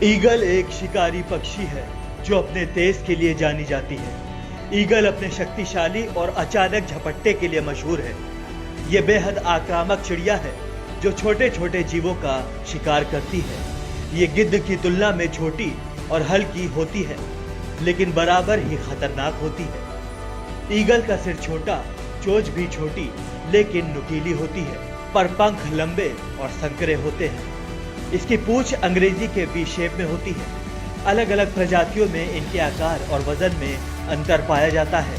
Eagle एक शिकारी पक्षी है जो अपने तेज के लिए जानी जाती है। ईगल अपने शक्तिशाली और अचानक झपट्टे के लिए मशहूर है। ये बेहद आक्रामक चिड़िया है जो छोटे छोटे जीवों का शिकार करती है। ये गिद्ध की तुलना में छोटी और हल्की होती है, लेकिन बराबर ही खतरनाक होती है। ईगल का सिर छोटा, चोंच भी छोटी लेकिन नुकीली होती है, पर पंख लंबे और संकरे होते हैं। इसकी पूंछ अंग्रेजी के वी शेप में होती है। अलग अलग प्रजातियों में इनके आकार और वजन में अंतर पाया जाता है।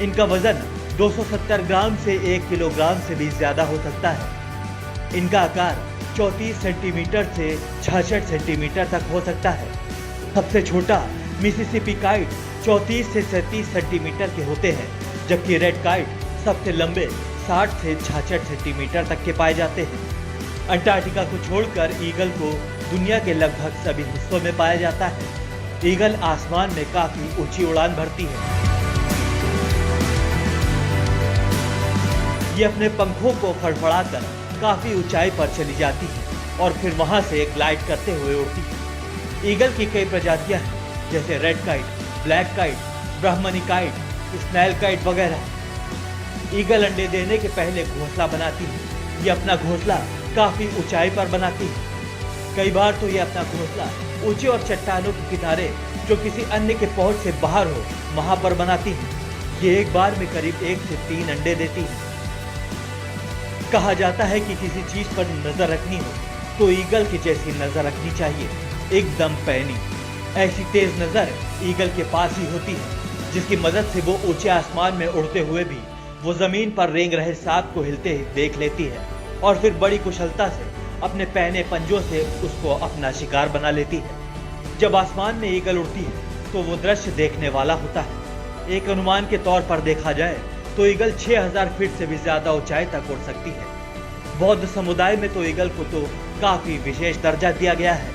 इनका वजन 270 ग्राम से 1 किलोग्राम से भी ज्यादा हो सकता है। इनका आकार 34 सेंटीमीटर से 66 सेंटीमीटर तक हो सकता है। सबसे छोटा मिसिसिपी काइट 34 से 37 सेंटीमीटर के होते हैं, जबकि रेड काइट सबसे लंबे 60 से 66 सेंटीमीटर तक के पाए जाते हैं। अंटार्कटिका को छोड़कर ईगल को दुनिया के लगभग सभी हिस्सों में पाया जाता है। ईगल आसमान में काफी ऊंची उड़ान भरती है। ये अपने पंखों को फड़फड़ाकर काफी ऊंचाई पर चली जाती है और फिर वहां से ग्लाइड करते हुए उड़ती है। ईगल की कई प्रजातियां हैं, जैसे रेड काइट, ब्लैक काइट, ब्राह्मणी काइट, स्नेल काइट वगैरह। ईगल अंडे देने के पहले घोंसला बनाती है। ये अपना घोंसला काफी ऊंचाई पर बनाती है। कई बार तो ये अपना घोंसला ऊंचे और चट्टानों के किनारे जो किसी अन्य के पहुंच से बाहर हो वहां पर बनाती है। ये एक बार में करीब 1 से 3 अंडे देती है। कहा जाता है कि किसी चीज पर नजर रखनी हो तो ईगल की जैसी नजर रखनी चाहिए, एकदम पैनी। ऐसी तेज नजर ईगल के पास ही होती है, जिसकी मदद से वो ऊंचे आसमान में उड़ते हुए भी वो जमीन पर रेंग रहे सांप को हिलते देख लेती है और फिर बड़ी कुशलता से अपने पहने पंजों से उसको अपना शिकार बना लेती है। जब आसमान में ईगल उड़ती है तो वो दृश्य देखने वाला होता है। एक अनुमान के तौर पर देखा जाए तो ईगल 6000 फीट से भी ज्यादा ऊंचाई तक उड़ सकती है। बौद्ध समुदाय में तो ईगल को तो काफी विशेष दर्जा दिया गया है।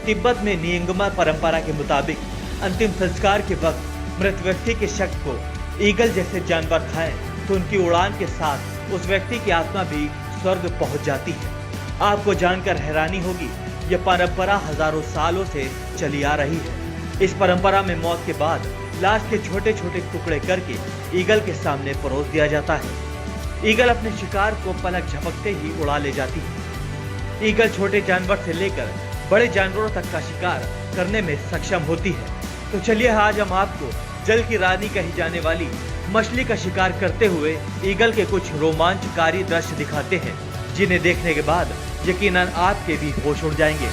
तिब्बत में नियंगमा परंपरा के मुताबिक अंतिम संस्कार के वक्त मृत व्यक्ति के शक को ईगल जैसे जानवर खाएं तो उनकी उड़ान के साथ उस व्यक्ति की आत्मा भी स्वर्ग पहुंच जाती है। आपको जानकर हैरानी होगी, यह परंपरा हजारों सालों से चली आ रही है। इस परंपरा में मौत के बाद लाश के छोटे छोटे टुकड़े करके ईगल के सामने परोस दिया जाता है। ईगल अपने शिकार को पलक झपकते ही उड़ा ले जाती है। ईगल छोटे जानवर से लेकर बड़े जानवरों तक का शिकार करने में सक्षम होती है। तो चलिए आज हम आपको जल की रानी कही जाने वाली मछली का शिकार करते हुए ईगल के कुछ रोमांचकारी दृश्य दिखाते हैं, जिन्हें देखने के बाद यकीनन आपके भी होश उड़ जाएंगे।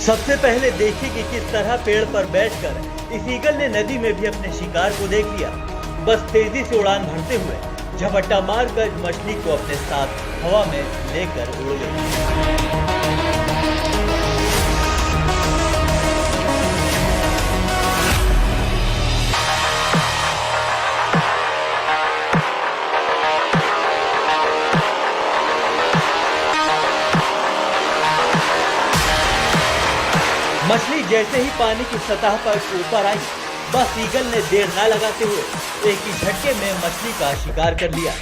सबसे पहले देखिए कि किस तरह पेड़ पर बैठकर इस ईगल ने नदी में भी अपने शिकार को देख लिया। बस तेजी से उड़ान भरते हुए झपट्टा मारकर मछली को अपने साथ हवा में लेकर उड़ गई। मछली जैसे ही पानी की सतह पर ऊपर आई, बस ईगल ने देर न लगाते हुए एक ही झटके में मछली का शिकार कर लिया।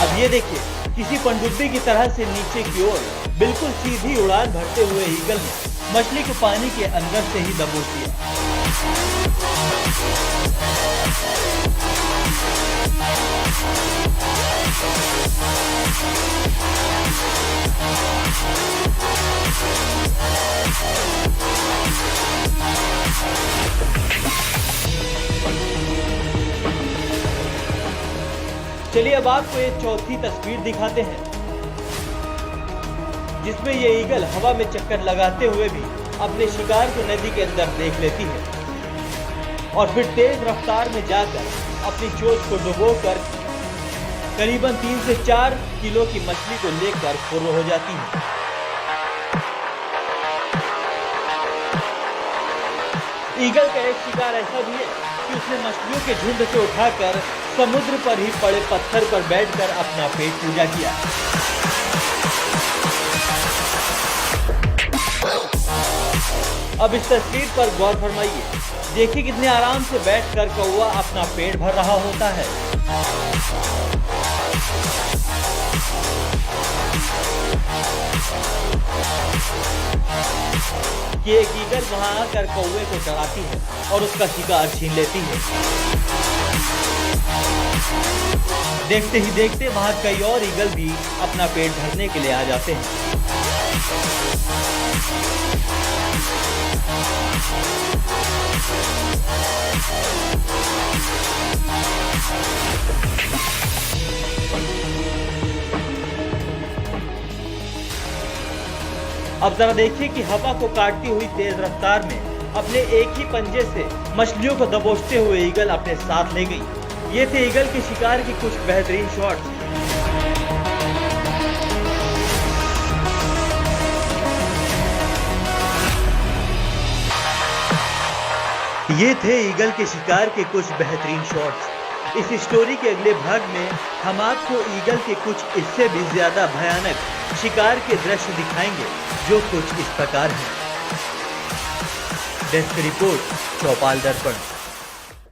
अब ये देखिए, किसी पनडुब्बी की तरह से नीचे की ओर बिल्कुल सीधी उड़ान भरते हुए ईगल ने मछली को पानी के अंदर से ही दबोच दिया। चलिए अब आपको एक चौथी तस्वीर दिखाते हैं, जिसमें ये ईगल हवा में चक्कर लगाते हुए भी अपने शिकार को नदी के अंदर देख लेती है और फिर तेज रफ्तार में जाकर अपनी चोंच को डुबोकर करीबन 3 से 4 किलो की मछली को लेकर फुर्र हो जाती है। ईगल का एक शिकार ऐसा भी है कि उसने मछलियों के झुंड से उठाकर समुद्र पर ही पड़े पत्थर पर बैठकर अपना पेट पूजा किया। अब इस तस्वीर पर गौर फरमाइए, देखिए कितने आराम से बैठकर कौवा अपना पेट भर रहा होता है। कि एक ईगल वहां आकर कौवे को डराती है और उसका शिकार छीन लेती है। देखते ही देखते वहां कई और ईगल भी अपना पेट भरने के लिए आ जाते हैं। अब जरा देखिए कि हवा को काटती हुई तेज रफ्तार में अपने एक ही पंजे से मछलियों को दबोचते हुए ईगल अपने साथ ले गई। ये थे ईगल के शिकार की कुछ बेहतरीन शॉट्स। ये थे ईगल के शिकार के कुछ बेहतरीन शॉट्स। इस स्टोरी के अगले भाग में हम आपको ईगल के कुछ इससे भी ज्यादा भयानक शिकार के दृश्य दिखाएंगे, जो कुछ इस प्रकार हैं। डेस्क रिपोर्ट, चौपाल दर्पण।